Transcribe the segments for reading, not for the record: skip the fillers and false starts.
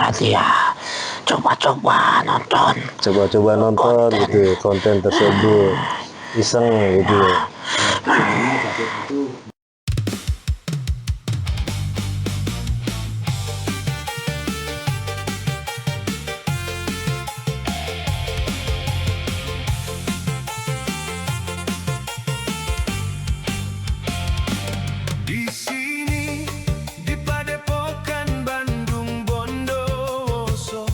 nanti ya coba-coba nonton gitu ya, konten tersebut iseng gitu ya. Di sini di Padepokan Bandung Bondowoso,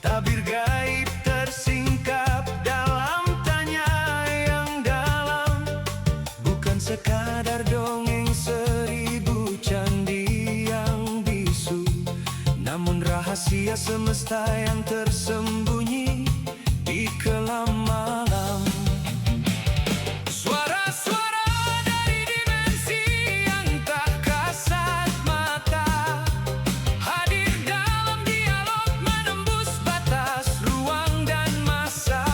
tabir gaib tersingkap dalam tanya yang dalam, bukan sekadar dongeng seribu candi yang bisu, namun rahasia semesta yang tersembunyi di kelam malam. Suara-suara dari dimensi yang tak kasat mata hadir dalam dialog menembus batas ruang dan masa,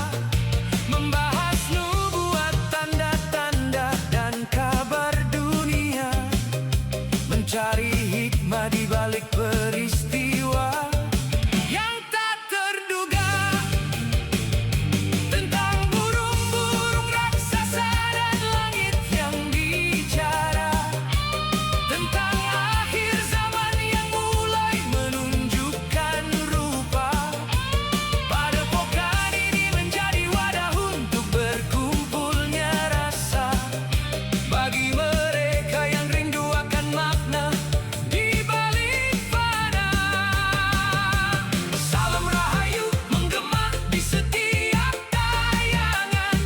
membahas nubuat, tanda-tanda dan kabar dunia, mencari hikmah di balik peristiwa yang tak terduga, tentang burung-burung raksasa dan langit yang bicara, tentang akhir zaman yang mulai menunjukkan rupa. Padepokan ini menjadi wadah untuk berkumpulnya rasa, bagi mereka yang rindu akan makna di balik fana. Salam rahayu menggema di setiap tayangan,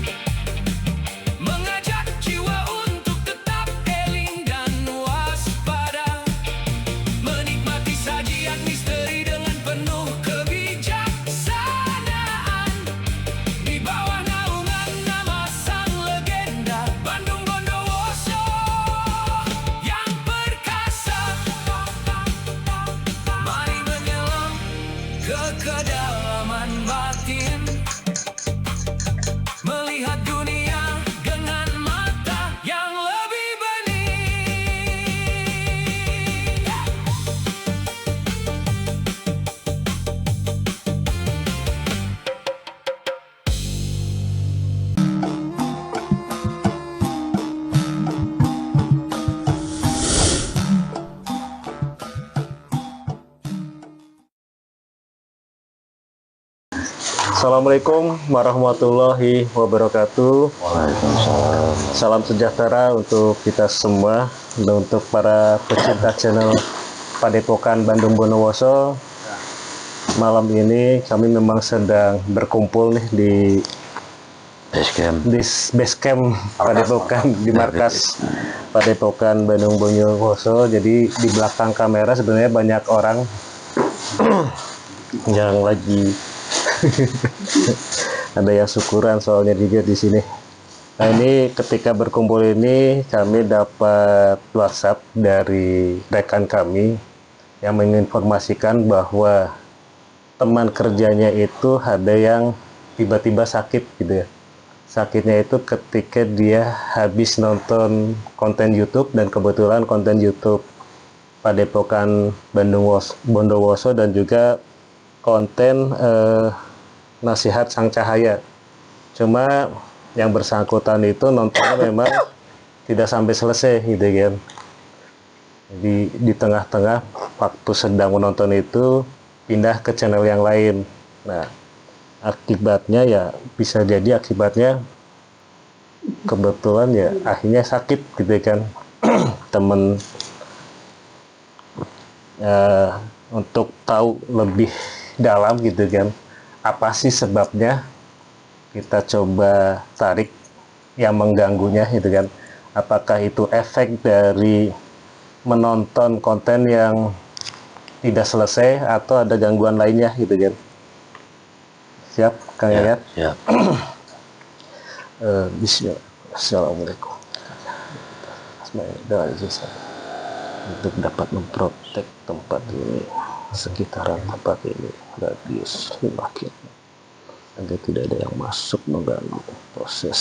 mengajak jiwa untuk tetap eling dan waspada, menikmati sajian misteri dengan penuh kebijaksanaan, di bawah naungan nama sang legenda Bandung Bondowoso yang perkasa. Mari menyelam ke kedalaman batin, melihat dunia dengan mata yang lebih bening. Assalamualaikum warahmatullahi wabarakatuh. Waalaikumsalam. Salam sejahtera untuk kita semua dan untuk para pecinta channel Padepokan Bandung Bondowoso. Malam ini kami memang sedang berkumpul nih di base camp Padepokan, di markas Padepokan Bandung Bondowoso. Jadi di belakang kamera sebenarnya banyak orang yang lagi ada yang syukuran soalnya juga di sini. Nah, ini ketika berkumpul ini kami dapat WhatsApp dari rekan kami yang menginformasikan bahwa teman kerjanya itu ada yang tiba-tiba sakit gitu ya. Sakitnya itu ketika dia habis nonton konten YouTube, dan kebetulan konten YouTube Padepokan Bandung Bondowoso dan juga konten Nasihat Sang Cahaya. Cuma yang bersangkutan itu nontonnya memang tidak sampai selesai gitu kan. Di tengah-tengah waktu sedang menonton itu pindah ke channel yang lain. Nah, akibatnya ya bisa jadi akibatnya kebetulan ya akhirnya sakit gitu kan. Temen untuk tahu lebih dalam gitu kan, apa sih sebabnya, kita coba tarik yang mengganggunya gitu kan. Apakah itu efek dari menonton konten yang tidak selesai atau ada gangguan lainnya gitu kan. Siap Kang Yayat? Siap. Bismillah. Assalamualaikum. Untuk dapat memprotek tempat ini, sekitaran tempat ini, radius 5 km, agar tidak ada yang masuk mengganggu proses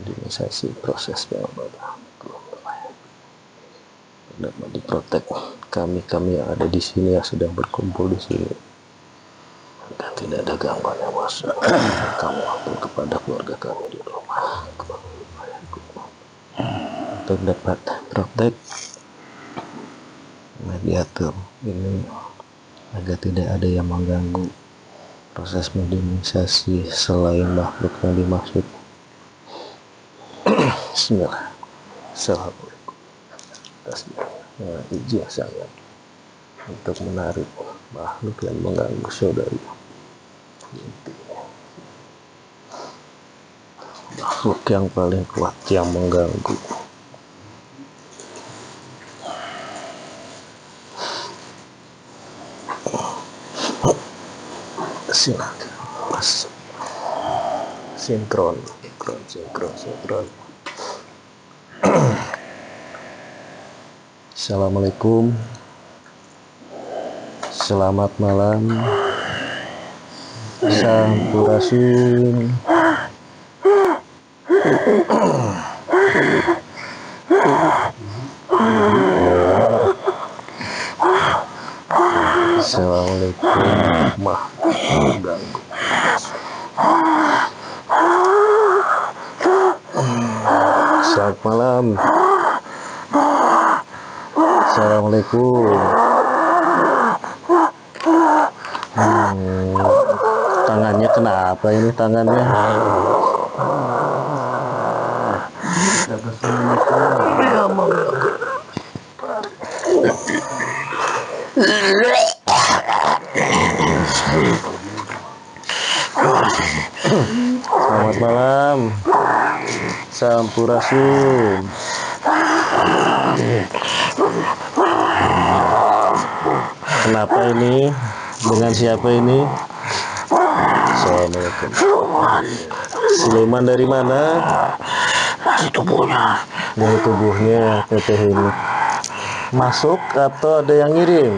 organisasi proses pengobatan, dapat diprotek kami yang ada di sini yang sedang berkumpul di sini, dan tidak ada gangguan yang masuk. Kamu ampun kepada keluarga kami di rumah untuk dapat praktek mediator ini agar tidak ada yang mengganggu proses mediumisasi selain makhluk yang dimaksud. Bismillah. Assalamualaikum. Izin saya untuk menarik makhluk yang mengganggu saudari. Makhluk yang paling kuat yang mengganggu. Silakan masuk. Sinkron. Assalamualaikum. Selamat malam. Sampurasun. Assalamualaikum. Mengganggu. Selamat malam. Assalamualaikum. Tangannya kenapa ini tangannya? Selamat malam. Sampurasun. Kenapa ini? Dengan siapa ini? Assalamualaikum. Siluman dari mana? Dari tubuhnya. Dari tubuhnya teteh ini. Masuk atau ada yang ngirim?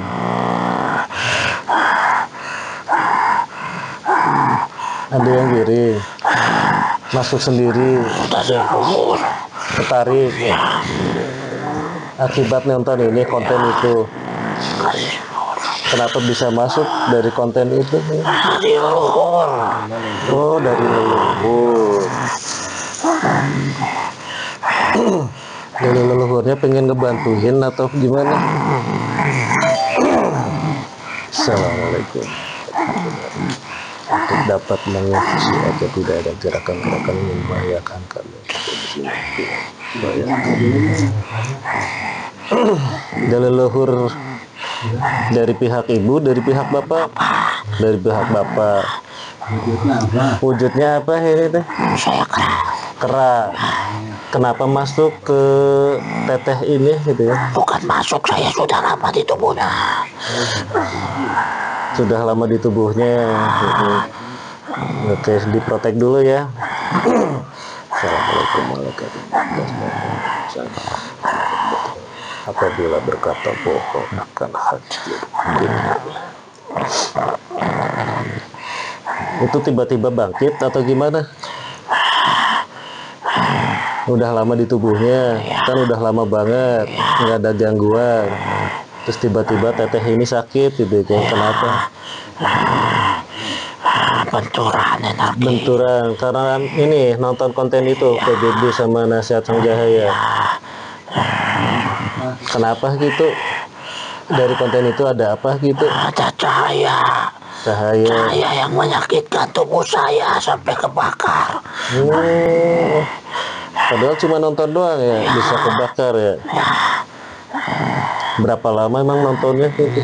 Ada yang ngirim. Masuk sendiri. Ketarik. Akibat nonton ini konten itu. Kenapa bisa masuk dari konten itu? Dari leluhur. Oh, dari leluhur. Dari leluhurnya pengen ngebantuin atau gimana? Assalamualaikum. Untuk dapat mengatasi agar tidak ada gerakan-gerakan yang membahayakan kalian. Dari leluhur, dari pihak ibu, dari pihak bapak, dari pihak bapak. Wujudnya apa ini teh? Saya Kera. Kenapa masuk ke teteh ini gitu ya? bukan masuk, saya sudah lama di tubuhnya. Sudah lama di tubuhnya. Oke, diprotek dulu ya. Assalamualaikum warahmatullahi wabarakatuh. Apabila berkata bohong akan hancur. Itu tiba-tiba bangkit atau gimana? Udah lama di tubuhnya, kan udah lama banget, nggak ada gangguan. Terus tiba-tiba teteh ini sakit gitu, kayak kenapa? Benturan energi. Benturan, karena ini nonton konten itu, PBB sama Nasihat Sang Cahaya. Kenapa gitu? Dari konten itu ada apa gitu? Ada cahaya. Cahaya. Cahaya yang menyakitkan tubuh saya sampai kebakar. Oh, padahal cuma nonton doang ya, bisa kebakar ya. Berapa lama emang nontonnya gitu?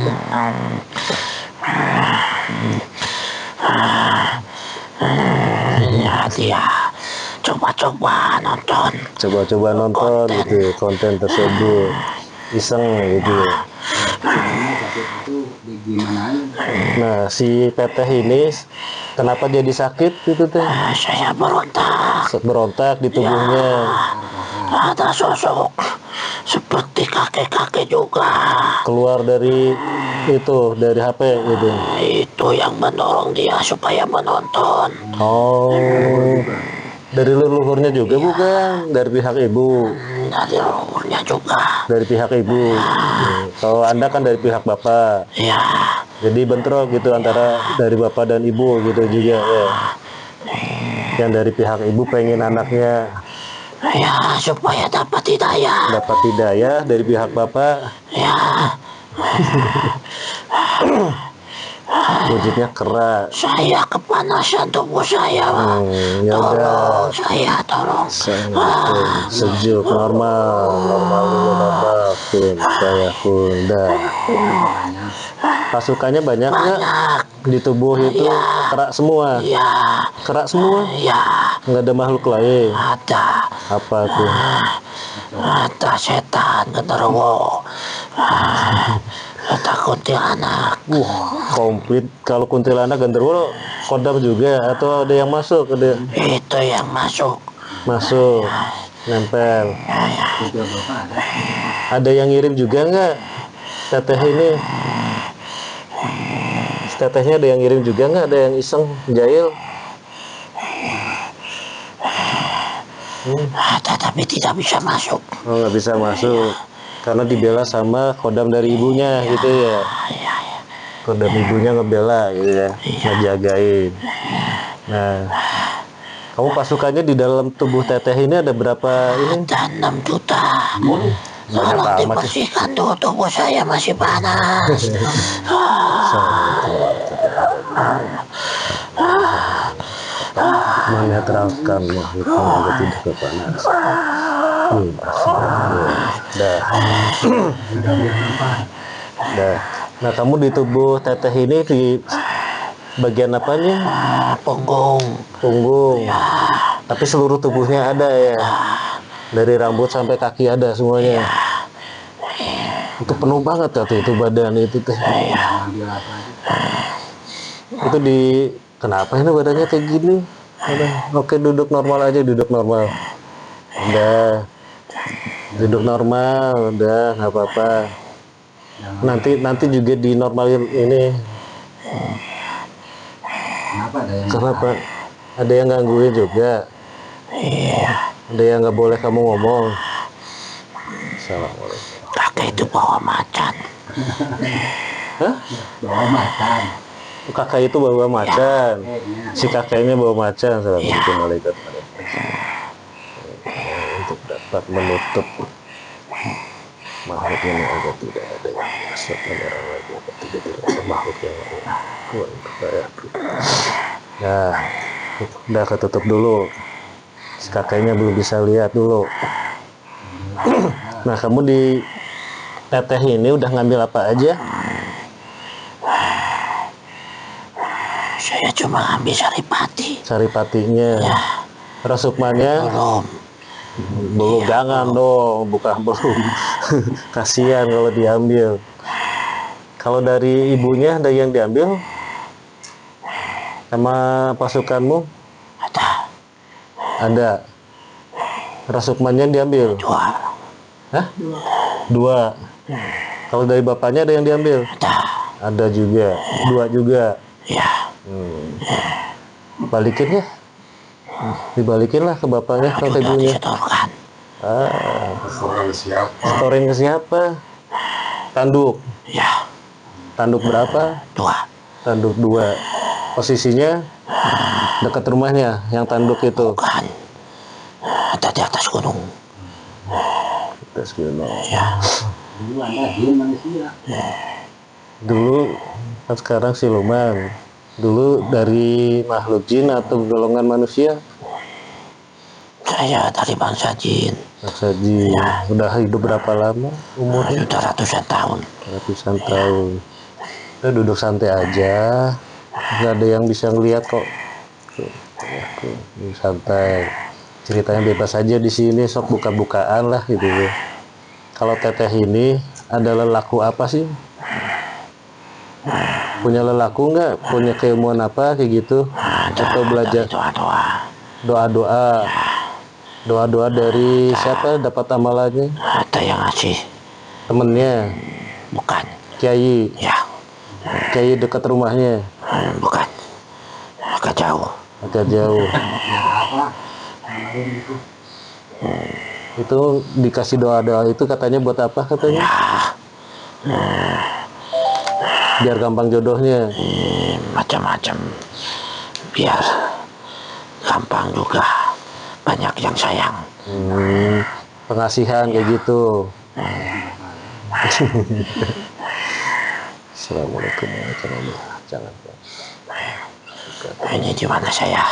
Ya dia coba-coba nonton. Coba-coba nonton gitu konten tersebut, iseng gitu. Nah, si teteh ini kenapa dia disakit gitu teh? Saya berontak. Berontak di tubuhnya. Ada sosok seperti kakek-kakek juga. Keluar dari itu, dari HP gitu. Itu yang mendorong dia supaya menonton. Oh, dari leluhurnya juga bukan? Dari pihak ibu. dari umurnya juga. Dari pihak ibu. Kalau Anda kan dari pihak bapak. Ya, Jadi bentrok gitu antara dari bapak dan ibu gitu juga ya. Yang dari pihak ibu pengen anaknya ya supaya dapat hidayah. dapat hidayah, dari pihak bapak Ya, wujudnya keras. saya kepanasan tubuh saya, Pak. Ya udah. Tolong saya, tolong. Sejuk, normal dulu bapak. Saya udah. Pasukannya banyak nggak Banyak. di tubuh itu? Kerak semua. Ya, Kerak semua. ya, Nggak ada makhluk lain. ada. Apa tuh? Ada setan, genderuwo. Ada kuntilanak. Komplit. Kalau kuntilanak genderuwo kodam juga atau ada yang masuk? Itu yang masuk. Masuk. Nempel. Ada yang ngirim juga nggak? Teteh ini. Tetehnya ada yang ngirim juga nggak? Ada yang iseng jahil? Ada tapi tidak bisa masuk. Oh, nggak bisa masuk karena dibela sama kodam dari ibunya gitu ya. Kodam ibunya ngebela gitu ya, ngejagain. Nah, kamu pasukannya di dalam tubuh teteh ini ada berapa ini? Ada 6 juta. Banyak Tolong amat. dibersihkan tuh, tubuh saya masih panas. Menetralkan makhluk yang ada tidak kepanasan. Dah. Dah. Nah, kamu di tubuh teteh ini di bagian apanya? Punggung. Punggung. Tapi seluruh tubuhnya ada ya. Dari rambut sampai kaki ada semuanya. Itu penuh banget tuh itu badan itu teh. Itu di kenapa ini badannya kayak gini? Udah, oke duduk normal aja, duduk normal. Udah. Duduk normal, udah nggak apa-apa. Nanti juga dinormalin ini. Kenapa? Ada yang gangguin juga. Ada yang nggak boleh kamu ngomong. Assalamualaikum. Kakek itu bawa macan. Hah? Bawa macan. Kakak itu bawa macan. Si kakeknya bawa macan. Assalamualaikum warahmatullahi wabarakatuh. Untuk dapat menutup makhluk yang agar tidak ada yang masuk menyerang lagi, agar tidak dirasa makhluk yang lain. Nah, udah ketutup dulu. Si kakeknya belum bisa lihat dulu. Nah, kamu di teteh ini udah ngambil apa aja? Saya cuma ambil saripati. Saripatinya. Rasukmannya belum, jangan dong, bukan belum. Kasihan kalau diambil. Kalau dari ibunya ada yang diambil sama pasukanmu? Ada. Rasukmannya diambil? 2. Hah? 2. Kalau dari bapaknya ada yang diambil? Ada juga. 2 juga. Ya. Balikin ya. Dibalikin lah ke bapaknya, ke Sudah ibunya. disetorkan. Setorin ke siapa? Tanduk. Ya. Tanduk berapa? 2. Tanduk 2. Posisinya dekat rumahnya yang tanduk itu. Bukan. Ada di atas gunung. Atas gunung. Ya. Dulu Anda jin manusia. Dulu kan sekarang siluman. Dulu dari makhluk jin atau golongan manusia? Saya dari bangsa jin. Bangsa jin. Udah hidup berapa lama umurnya? Sudah ratusan tahun. Ratusan tahun. Udah duduk santai aja. Nggak ada yang bisa ngeliat kok. Santai. Ceritanya bebas aja di sini, sok buka-bukaan lah gitu ya. Kalau teteh ini ada lelaku apa sih? Punya lelaku nggak? Punya keilmuan apa kayak gitu? Atau belajar Doa-doa. doa-doa? Doa-doa dari siapa dapat amalannya? Ada yang ngasih. Temennya, Bukan. kiai, Ya. kiai dekat rumahnya, Bukan. Agak jauh. agak jauh. Apa? Itu dikasih doa-doa itu katanya buat apa katanya? Biar gampang jodohnya. Macam-macam, biar gampang juga, banyak yang sayang. Pengasihan kayak gitu. Assalamualaikum warahmatullahi wabarakatuh. Jangan. Ini di mana saya?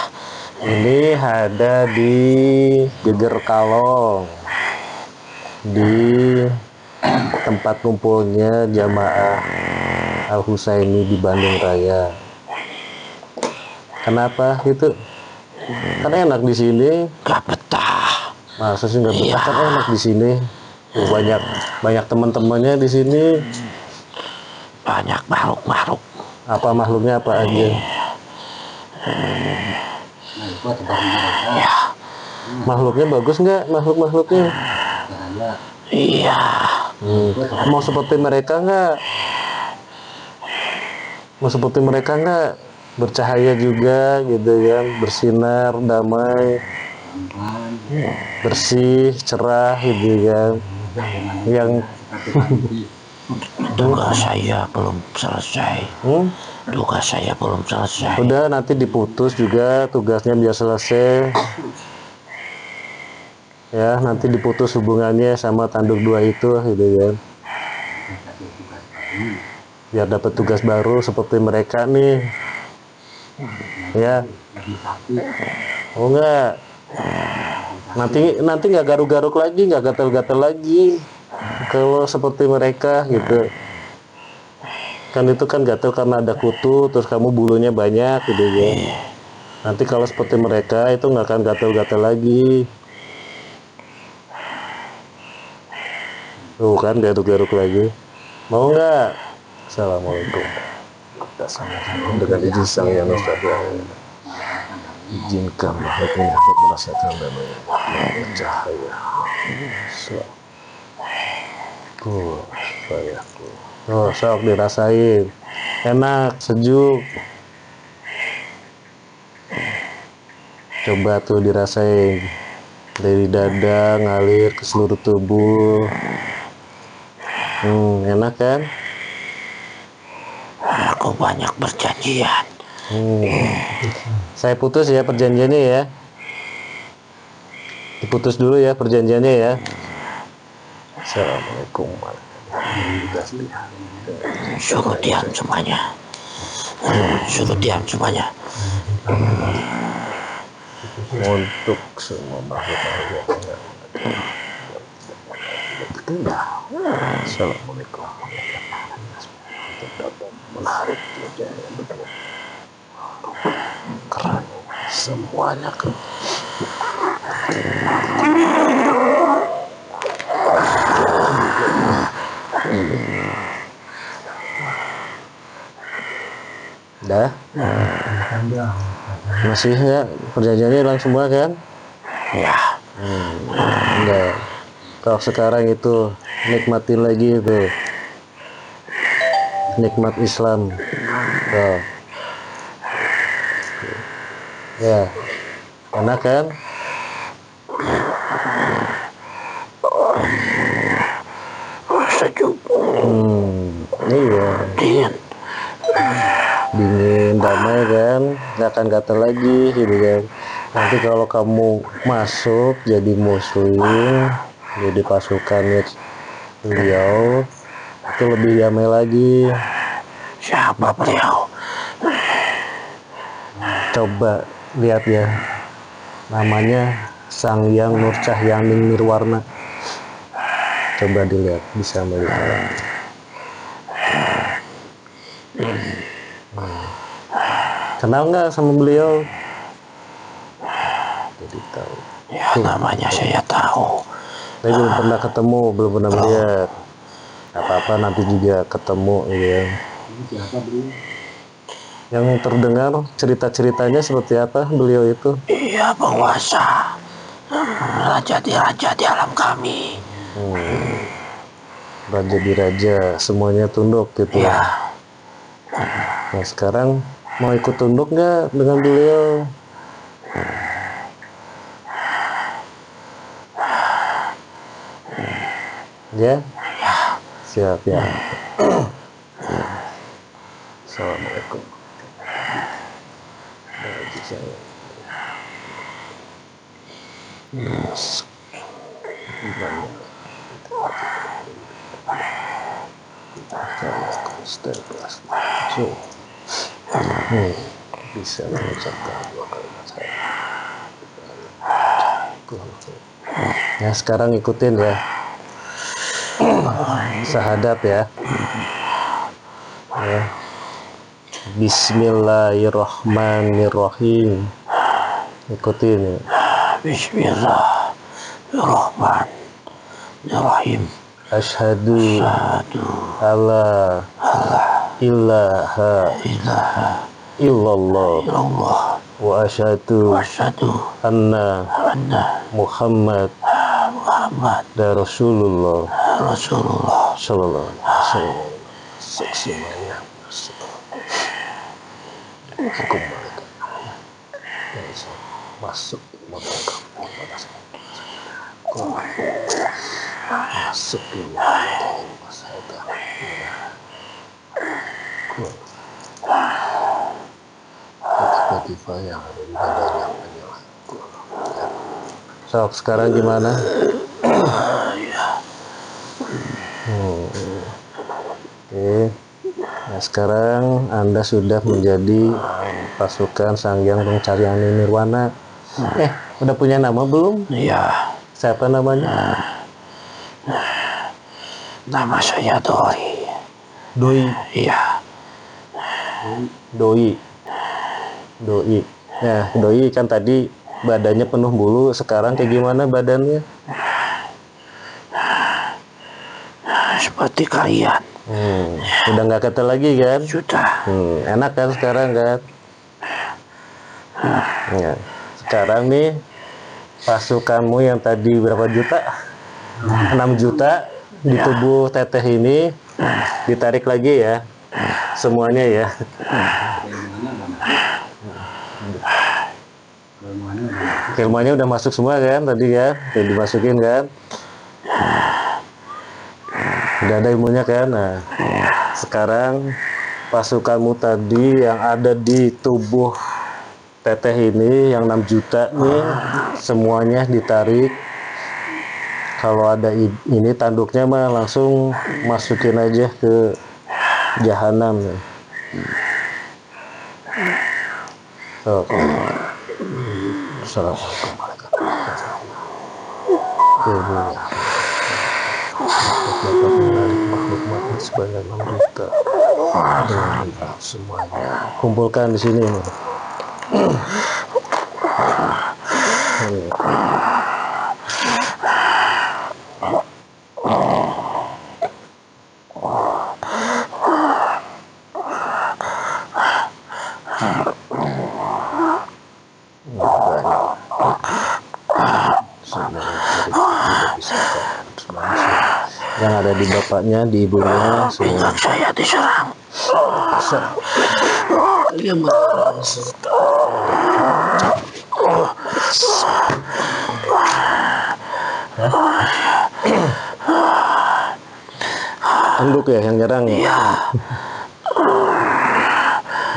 Ini ada di Geger Kalong, di tempat kumpulnya jamaah Al Husaini di Bandung Raya. Kenapa gitu? Kan enak di sini. Gak betah. Masa sih nggak betah? Iya. Kan enak di sini. Tuh, banyak teman-temannya di sini. Banyak makhluk-makhluk. Apa makhluknya apa aja? Nah, itu sebagai mereka. Ya, Makhluknya bagus nggak? Makhluk-makhluknya? Bahaya. iya. Mau seperti mereka nggak? Mau seperti mereka nggak? Bercahaya juga gitu kan, bersinar, damai, Aman. bersih, cerah gitu kan. Yang Tugas saya belum selesai. Tugas saya belum selesai. udah nanti diputus juga tugasnya biar selesai. Ya, nanti diputus hubungannya sama tanduk dua itu gitu kan. Biar dapat tugas baru seperti mereka nih. Ya. Oh enggak. Nanti nggak garuk-garuk lagi, nggak gatel-gatel lagi. Kalau seperti mereka gitu. Kan itu kan gatel karena ada kutu, terus kamu bulunya banyak gitu ya. Nanti kalau seperti mereka itu nggak akan gatel-gatel lagi. Tuh kan garuk-garuk lagi. Mau nggak? Assalamualaikum. Dengan izin sang yang Ustaz, izinkan makhluknya untuk merasakan namanya cahaya. Tuh, sayangku. Tuh, sok dirasain. Enak, sejuk. Coba tuh dirasain. Dari dada ngalir ke seluruh tubuh. Enak kan? Aku banyak berjanjian. Saya putus ya perjanjiannya ya. Diputus dulu ya perjanjiannya ya. Assalamualaikum warahmatullahi wabarakatuh. Suruh diam semuanya. Suruh diam semuanya. Untuk semua makhluk-makhluk yang ada. Assalamualaikum. Menarik keren semuanya kan. Dah? Masih ya perjanjiannya hilang semua kan? Ya, Enggak. Kalau sekarang itu nikmatin lagi itu nikmat Islam. Tuh. Ya, enak kan? sejuk. Iya, Dingin. dingin, damai kan? Nggak akan gatel lagi gitu kan? Nanti kalau kamu masuk jadi muslim, jadi pasukannya beliau, itu lebih damai lagi. Siapa beliau? Coba lihat ya, namanya Sang Hyang Nur Cahyaning Nirwarna. Coba dilihat, bisa melihat. Kenal nggak sama beliau? Jadi tahu. Ya, namanya saya tahu. Tapi belum pernah ketemu, belum pernah melihat. Apa-apa nanti juga ketemu ya. Ini siapa beliau? Yang terdengar cerita-ceritanya seperti apa beliau itu? Iya, penguasa. Raja di alam kami. Raja di raja, semuanya tunduk gitu. Ya, Nah sekarang mau ikut tunduk nggak dengan beliau? Ya? Siap ya. Assalamualaikum. Bisa mengucapkan dua kalimat saya. Ya, sekarang ikutin ya. Syahadat ya. Ya. Bismillahirrahmanirrahim. Ikutin ya. Bismillahirrahmanirrahim. Asyhadu alla ilaha illallah wa asyhadu anna Muhammad Rasulullah sallallahu alaihi wasallam. Semuanya masuk masuk Spotify yang ada di badannya. Sok, sekarang gimana? Oke. Nah, sekarang Anda sudah menjadi pasukan Sanghyang Pencarian Nirwana. Udah punya nama belum? Iya. Siapa namanya? Nama saya Doi. Doi. Iya. Doi. Nah, Doi kan tadi badannya penuh bulu, sekarang kayak gimana badannya? Seperti kalian. Udah nggak ketel lagi kan? Sudah. Enak kan sekarang kan? Ya. Sekarang nih pasukanmu yang tadi berapa juta? 6 juta di tubuh teteh ini ditarik lagi ya. Semuanya ya. Ilmunya udah masuk semua kan tadi ya, udah dimasukin kan, udah ada ilmunya kan. Nah, sekarang pasukanmu tadi yang ada di tubuh teteh ini yang 6 juta nih semuanya ditarik. Kalau ada ini tanduknya mah langsung masukin aja ke jahanam ya. Assalamualaikum warahmatullahi wabarakatuh. Makhluk sebanyak 6 juta dengan semuanya kumpulkan di sini nih. Yang ada di bapaknya, di ibunya, semua. Saya diserang. Tanduk ya yang nyerang ya.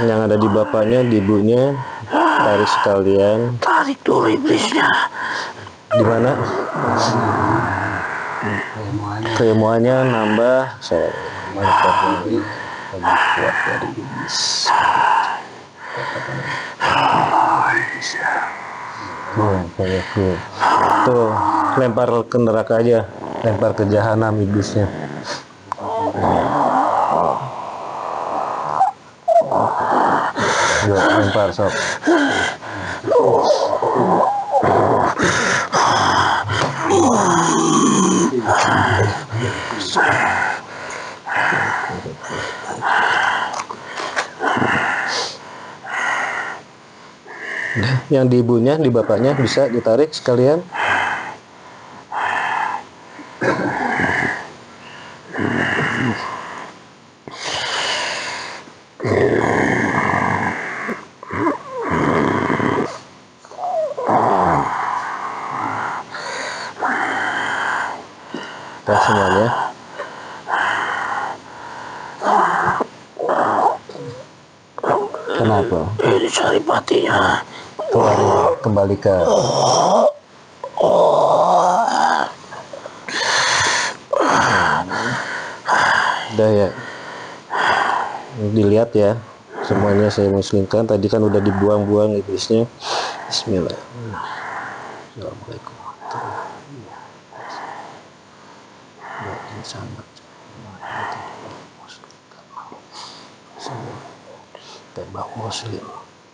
Yang ada di bapaknya, di ibunya, tarik sekalian. Tarik dulu iblisnya. Di mana? Keilmuannya nambah. Saya mantap lagi lebih kuat dari iblis. Tuh, lempar ke neraka aja, lempar ke jahanam iblisnya. Yuk, lempar sob. Yang di ibunya, di bapaknya bisa ditarik sekalian. Dah semuanya. Kenapa? Ini saripatinya. Keluarin, kembalikan. Udah ya. Dilihat ya. Semuanya saya muslimkan. Tadi kan udah dibuang-buang iblisnya. Bismillah. Assalamualaikum. Sangat. Tembak muslim.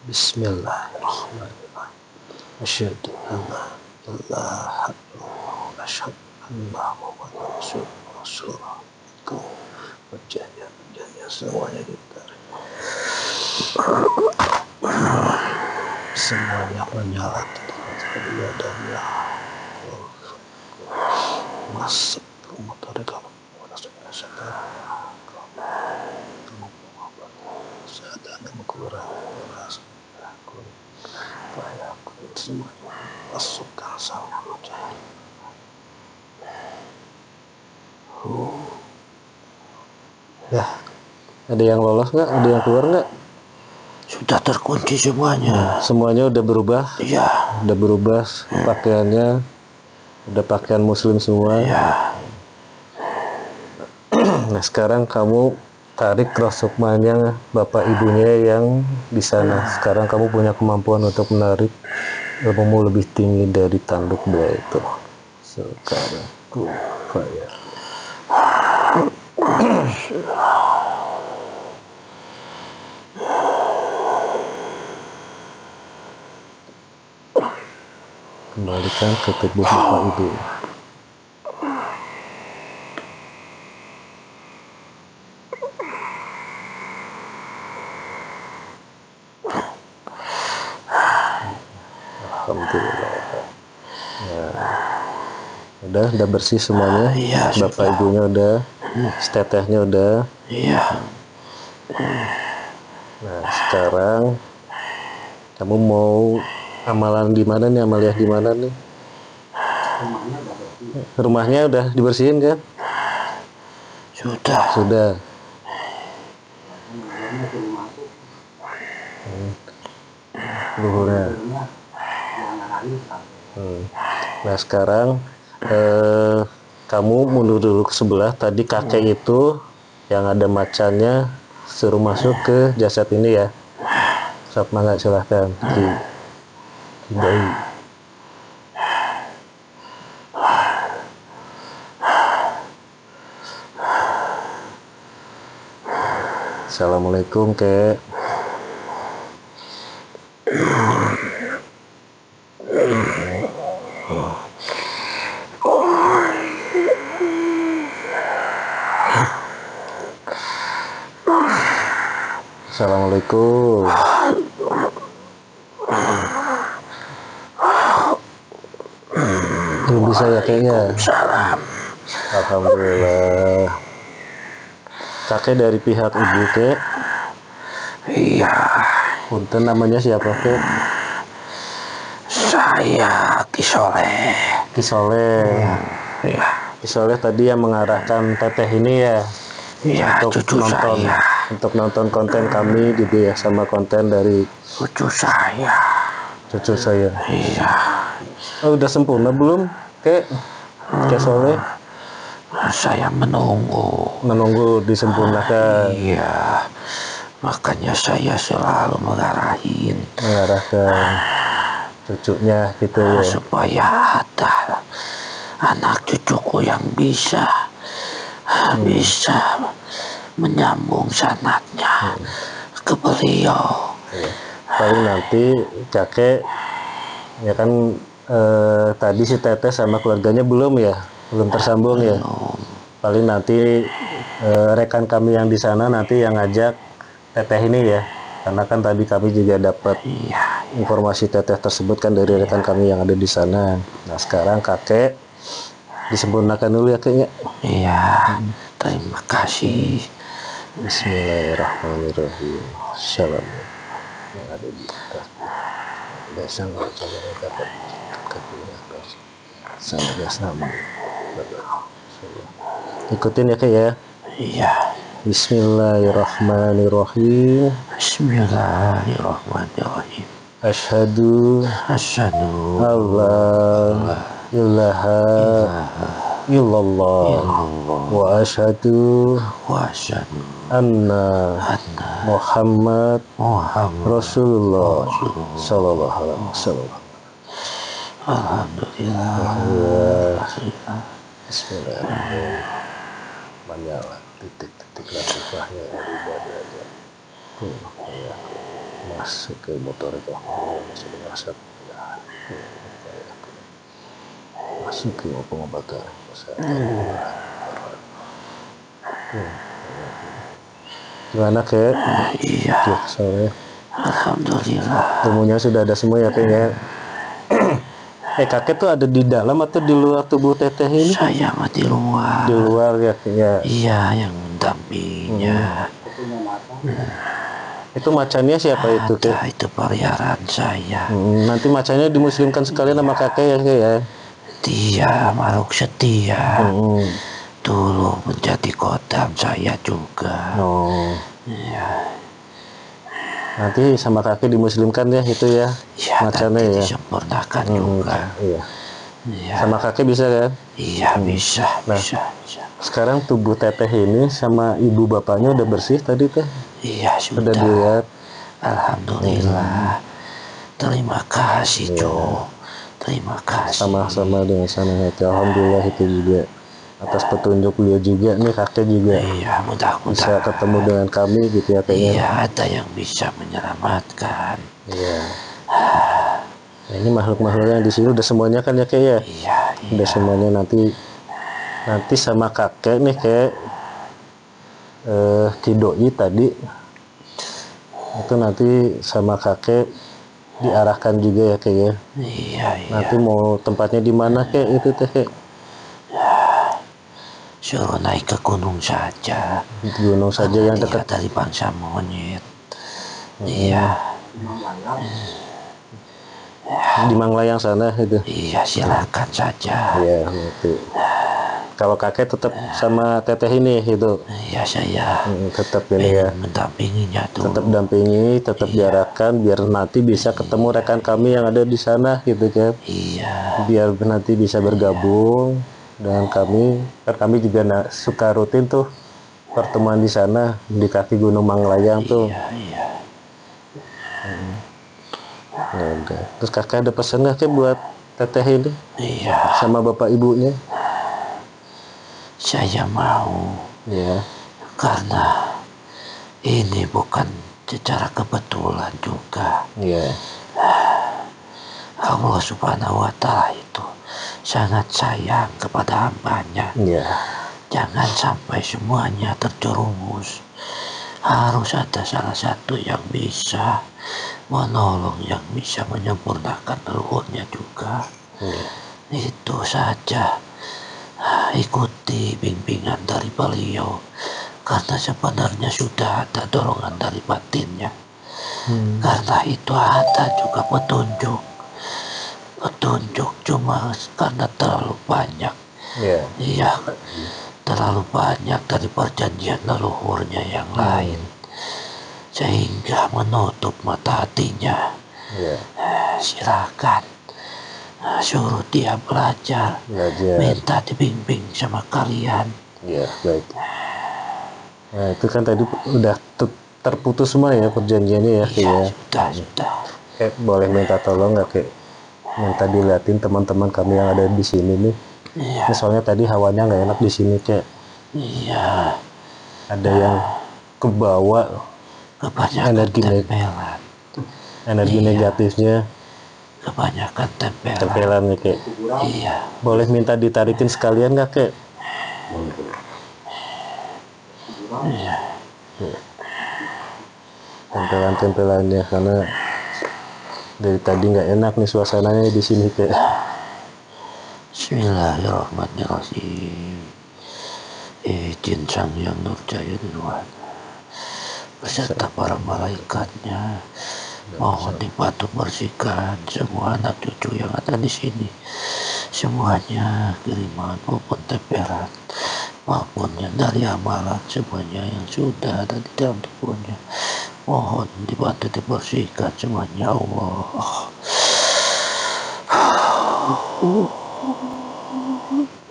Bismillahirrahmanirrahim. Asyhadu an la ilaha illallah. Asyhadu anna Muhammadar Rasulullah. Perjanjian semuanya kita. Semuanya menyala tidak dan ya. Masuk rumah tadi kamu. Masukkan sama ya, ada yang lolos nggak? Ada yang keluar nggak? Sudah terkunci semuanya. Semuanya udah berubah. Iya. Udah berubah pakaiannya. Udah pakaian muslim semua. Iya. Nah sekarang kamu tarik cross sukmanya bapak ibunya yang di sana. Sekarang kamu punya kemampuan untuk menarik ilmumu lebih tinggi dari tanduk dua itu. Sekarang kufaya. Kembalikan ke tubuh bapak ibu. Alhamdulillah. Ya. Udah bersih semuanya. Iya, bapak sudah. ibunya udah, tetehnya udah. Iya. Nah sekarang kamu mau amalan di mana nih? Amaliah di mana nih? Rumahnya udah dibersihin kan? Sudah. Sudah. Luhurnya. Nah sekarang kamu mundur dulu ke sebelah. Tadi kakek itu yang ada macannya suruh masuk ke jasad ini ya. Sob mangga silahkan. Bayi. Assalamualaikum kek. Assalamualaikum. Belum bisa ya kayaknya. Salam. Alhamdulillah. Kakek dari pihak ibu kek. Iya. Punten namanya siapa kek? Saya Kisoleh. Kisoleh. Iya. Kisoleh tadi yang mengarahkan teteh ini ya. Iya, Untuk cucu nonton, saya. untuk nonton konten kami gitu ya, sama konten dari Cucu saya. cucu saya. Iya. Oh, udah sempurna belum kek? Kisoleh Saya menunggu disempurnakan. Iya. Makanya saya selalu mengarahkan cucunya gitu ya. supaya ada anak cucuku yang bisa menyambung sanatnya ke beliau. Paling nanti kakek ya kan tadi si teteh sama keluarganya belum tersambung ya. Paling nanti rekan kami yang di sana nanti yang ngajak teteh ini ya, karena kan tadi kami juga dapat informasi teteh tersebut kan dari rekan kami yang ada di sana. Nah sekarang kakek disempurnakan dulu ya kayaknya. Iya. Terima kasih. Bismillahirrahmanirrahim. Salam yang ada di atas. Biasa nggak dapat kebiasaan sama. Ikutin ya kek ya. Iya. Bismillahirrahmanirrahim. Bismillahirrahmanirrahim. Asyhadu Asyhadu alla ilaha illallah wa asyhadu wa asyhadu anna anna Muhammad Muhammad Rasulullah sallallahu alaihi wasallam. Alhamdulillah. Bismillahirrahmanirrahim. Menyala titik-titik latifahnya ibadahnya. Ya. Masuk ke motor itu. Masuk masuk ke pengobatan. Gimana kek? Iya. Sore. Alhamdulillah. Ilmunya sudah ada semua ya kayaknya. Kakek tuh ada di dalam atau di luar tubuh teteh ini? Saya mah di luar. Di luar ya kayaknya. Iya, yang mendampinginya. Itu macannya siapa itu kek? Itu peliharaan saya. Nanti macannya dimuslimkan sekalian sama kakek ya kek ya? Dia makhluk setia. Dulu menjadi kodam saya juga. Oh. Iya. Nanti sama kakek dimuslimkan ya itu ya? Ya, macannya nanti ya? disempurnakan juga. Iya. Iya. Sama kakek bisa kan? Iya, bisa, Nah. bisa. Sekarang tubuh teteh ini sama ibu bapaknya udah bersih tadi teh? Iya, Sudah sudah. dilihat? Alhamdulillah. Terima kasih, Cuk. Terima kasih. Sama-sama dengan sana hati. Alhamdulillah itu juga atas petunjuk beliau juga nih kakek juga Iya, bisa mudah-mudahan. ketemu dengan kami gitu ya kayaknya. Iya, ada yang bisa menyelamatkan. Iya. Nah, ini makhluk-makhluk yang di sini udah semuanya kan ya kayak ya? Iya, Udah semuanya nanti sama kakek nih kayak Kidoi tadi itu nanti sama kakek diarahkan juga ya kayak ya. iya. Nanti mau tempatnya di mana kayak itu teh kayak Suruh naik ke gunung saja. di gunung saja yang Dia dekat. dari bangsa monyet. Iya, Di Manglayang sana itu. iya, silakan saja. Iya itu. Kalau kakek tetap sama teteh ini itu Iya, saya tetap ini ya. mendampinginya Tetap dulu. dampingi, tetap diarahkan biar nanti bisa ketemu rekan kami yang ada di sana gitu kan. Iya, Biar nanti bisa bergabung dengan kami. Kan kami juga suka rutin tuh pertemuan di sana di kaki Gunung Manglayang tuh. iya. Ya udah. Terus kakek ada pesan nggak Kek, buat teteh ini Iya, sama bapak ibunya? saya mau Ya. karena ini bukan secara kebetulan juga. Iya. Allah Subhanahu wa Ta'ala itu sangat sayang kepada hambanya. Iya. Jangan sampai semuanya terjerumus. Harus ada salah satu yang bisa menolong, yang bisa menyempurnakan leluhurnya juga. Itu saja. Ikuti bimbingan dari beliau, karena sebenarnya sudah ada dorongan dari batinnya. Karena itu ada juga petunjuk cuma karena terlalu banyak. Iya. Iya, terlalu banyak dari perjanjian leluhurnya yang lain, sehingga menutup mata hatinya. Iya. Silakan, suruh dia belajar, minta dibimbing sama kalian. Iya, baik. Nah, itu kan tadi udah terputus semua ya perjanjiannya ya, Kek, Iya, ya. sudah. Kek, boleh minta tolong nggak Kek? Minta diliatin teman-teman kami yang ada di sini nih. Iya, Ini soalnya tadi hawanya nggak enak di sini Kek. iya. Ada yang kebawa Kebanyakan Energi tempelan, energi negatifnya, kebanyakan tempelan. tempelan nih Kek. Iya, Boleh minta ditarikin sekalian nggak Kek? iya. Tempelan-tempelannya karena dari tadi nggak enak nih suasananya di sini Kek. Bismillahirrahmanirrahim. Izin Sang Yang Nurjaya Nirwana beserta para malaikatnya mohon dibantu bersihkan semua anak cucu yang ada di sini semuanya kiriman maupun tempelan maupun yang dari amalan, semuanya yang sudah ada di dalam tubuhnya mohon dibantu dibersihkan semuanya Allah.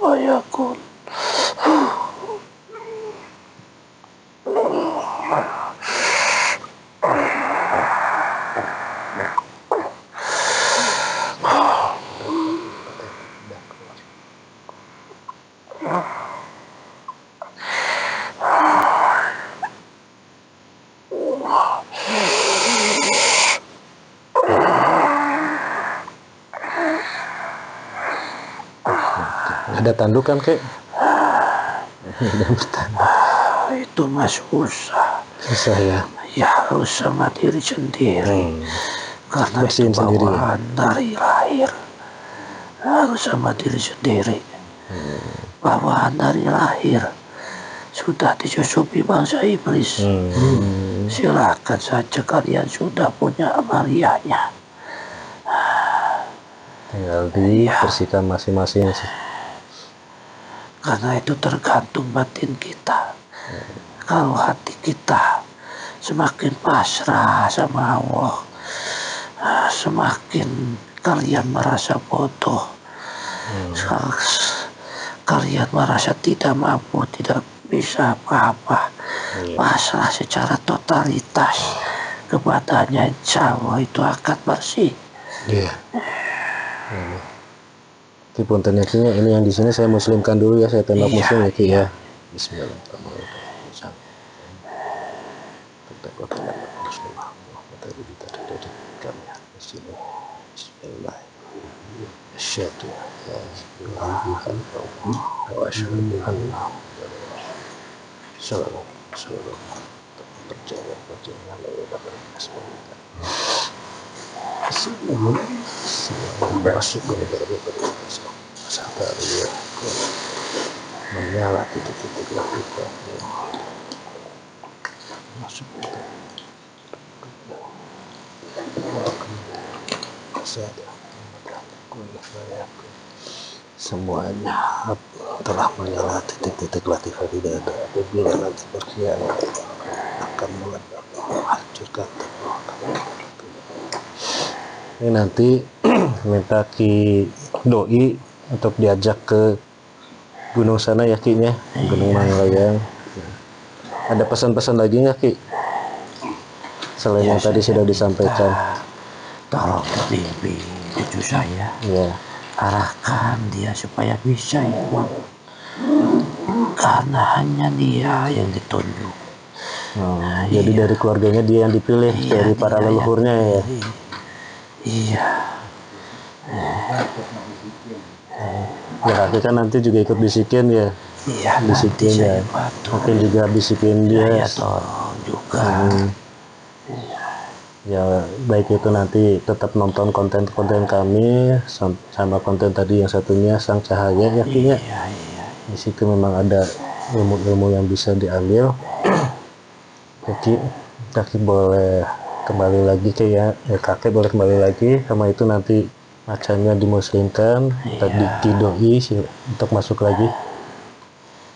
Ayakun. Ada tandukan kek? Itu mas susah. Susah ya. Ya harus sama diri sendiri. Karena itu Bersihin sendiri ya? bawaan dari lahir. Harus sama diri sendiri. Bawaan dari lahir. Sudah disusupi bangsa iblis. Silakan saja kalian sudah punya amalianya. Tinggal dibersihkan masing-masing sih. Karena itu tergantung batin kita. Kalau hati kita semakin pasrah sama Allah, semakin kalian merasa bodoh, kalian merasa tidak mampu, tidak bisa apa-apa, pasrah secara totalitas kepadanya, insya Allah itu akan bersih. Iya. Ki punten ya Ki, ini yang di sini saya muslimkan dulu ya, saya tembak muslim ya Ki ya. Bismillahirrahmanirrahim. Masuk menyala titik-titik kita masuk semuanya telah menyala titik-titik latifah tidak ada apabila nanti berkhianat akan meledak menghancurkan ini nanti minta Ki Doi untuk diajak ke gunung sana ya Ki nya, Gunung Manglayang. Ada pesan-pesan lagi nggak Ki selain yang tadi sudah disampaikan? Tolong bimbing cucu saya, Ya, arahkan dia supaya bisa ikhwan, karena hanya dia yang ditunjuk. jadi dari keluarganya dia yang dipilih dari para leluhurnya ya. Iya. Ya Kakek kan nanti juga ikut bisikin ya. Iya, Bisikin nanti ya. saya bantu. Mungkin juga bisikin Ya dia. tolong juga. Ya baik itu nanti tetap nonton konten-konten kami sama konten tadi yang satunya Sang Cahaya ya Ki ya. Iya, iya. Di situ memang ada ilmu-ilmu yang bisa diambil. Kaki boleh kembali lagi ke ya, kakek boleh kembali lagi sama itu nanti macamnya dimuslimkan. Tadi Ki Doi untuk masuk lagi.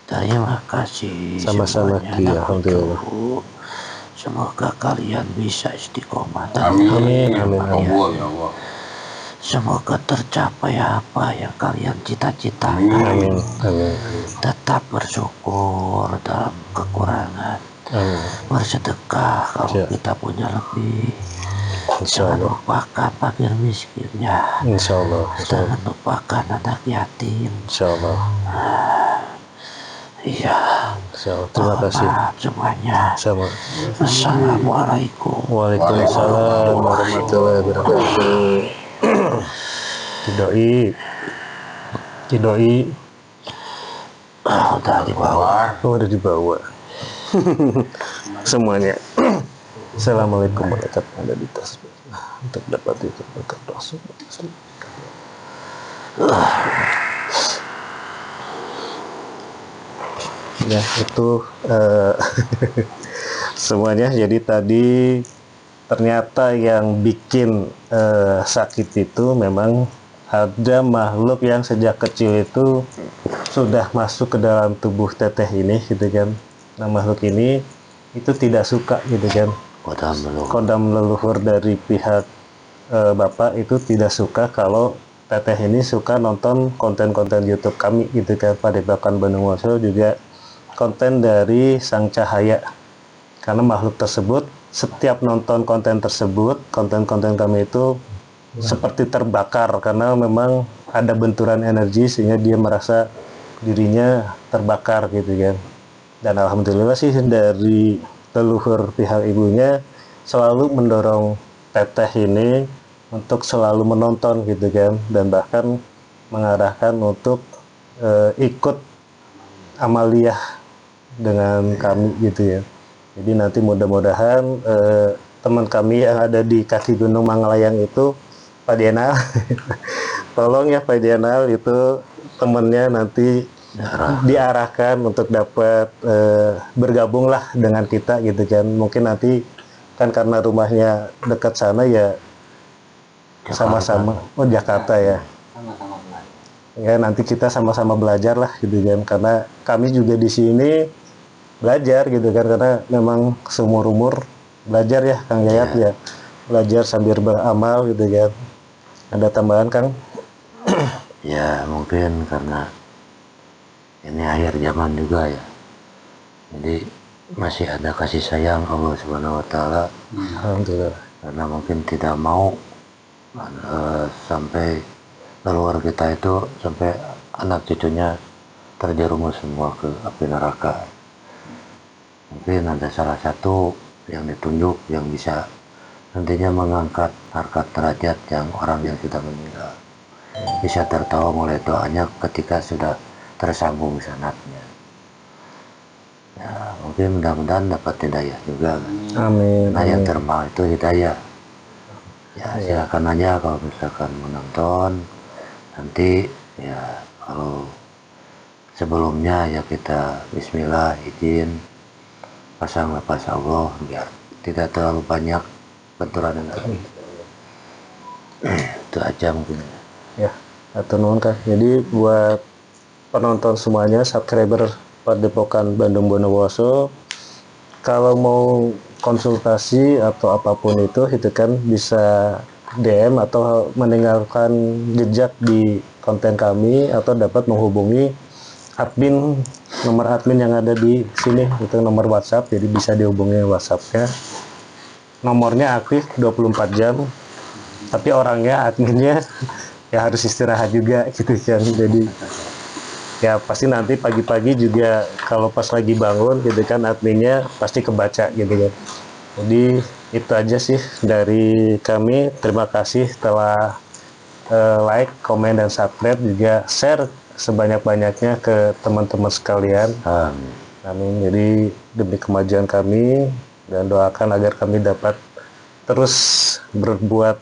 Terima kasih Sama-sama semuanya, Ki, anak alhamdulillah. cucu. Semoga kalian bisa istiqomah dan Amin, amin, amin. semoga tercapai apa yang kalian cita-citakan. Amin, amin, Tetap bersyukur dalam kekurangan. amin. Bersedekah kalau Ya. kita punya lebih. Insya Jangan Allah, lupakan fakir miskinnya. insya Allah, insya Allah, Jangan lupakan anak yatim. insya Allah. Iya. Insya Allah. Terima Mohon kasih. maaf semuanya. Sama. Assalamualaikum. Waalaikumsalam warahmatullahi wabarakatuh. Ki Doi. Udah dibawa. Oh, udah dibawa. Semuanya. Assalamualaikum warahmatullahi wabarakatuh. Ada di tas untuk dapat ikut berdoa. Ya itu semuanya. Jadi tadi ternyata yang bikin sakit itu memang ada makhluk yang sejak kecil itu sudah masuk ke dalam tubuh teteh ini gitu kan. Nah makhluk ini itu tidak suka gitu kan. Kodam leluhur dari pihak bapak itu tidak suka kalau teteh ini suka nonton konten-konten YouTube kami gitu kan. Padepokan Bandung Woso juga konten dari Sang Cahaya. Karena makhluk tersebut setiap nonton konten tersebut, konten-konten kami itu seperti terbakar karena memang ada benturan energi sehingga dia merasa dirinya terbakar gitu kan. Dan alhamdulillah sih dari leluhur pihak ibunya selalu mendorong teteh ini untuk selalu menonton gitu kan, dan bahkan mengarahkan untuk ikut amaliyah dengan kami gitu ya. Jadi nanti mudah-mudahan teman kami yang ada di kaki Gunung Mangalayang itu Pak Dienal tolong ya Pak Dienal itu temennya nanti diarahkan untuk dapat bergabung lah dengan kita gitu kan. Mungkin nanti kan karena rumahnya dekat sana ya sama-sama Jakarta ya. Sama-sama belajar. Ya nanti kita sama-sama belajar lah gitu kan, karena kami juga di sini belajar gitu kan, karena memang seumur umur belajar ya Kang Yayat ya, belajar sambil beramal gitu kan. Ada tambahan Kang? Ya mungkin karena ini akhir zaman juga ya, jadi masih ada kasih sayang Allah Subhanahu Wa Taala. Alhamdulillah. Karena mungkin tidak mau sampai leluhur kita itu sampai anak cucunya terjerumus semua ke api neraka. Mungkin ada salah satu yang ditunjuk yang bisa nantinya mengangkat harkat derajat yang orang yang sudah meninggal, bisa tertolong oleh doanya ketika sudah tersambung sanatnya. Ya, mungkin mudah-mudahan dapat hidayah juga kan. Amin. Nah yang termahal itu hidayah. Ya silakan aja kalau misalkan menonton. Nanti ya kalau sebelumnya ya kita bismillah izin pasang lepas Allah biar tidak terlalu banyak benturan energi. Itu aja mungkin. Ya, atau nuhun Kang. Jadi buat penonton semuanya, subscriber Padepokan Bandung Bondowoso, kalau mau konsultasi atau apapun itu kan bisa DM atau meninggalkan jejak di konten kami atau dapat menghubungi admin, nomor admin yang ada di sini, itu nomor WhatsApp, jadi bisa dihubungi WhatsAppnya. Nomornya aktif 24 jam, tapi orangnya, adminnya ya harus istirahat juga gitu kan. Jadi ya pasti nanti pagi-pagi juga kalau pas lagi bangun gitu kan adminnya pasti kebaca gitu kan. Jadi itu aja sih dari kami. Terima kasih telah like, komen, dan subscribe, juga share sebanyak-banyaknya ke teman-teman sekalian. Amin. Jadi demi kemajuan kami, dan doakan agar kami dapat terus berbuat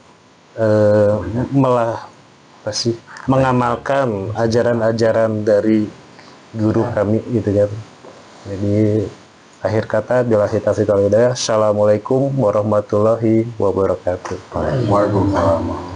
mengamalkan ajaran-ajaran dari guru kami gitu kan. Jadi akhir kata billahi taufiq wal hidayah. Assalamualaikum warahmatullahi wabarakatuh. Waalaikumsalam.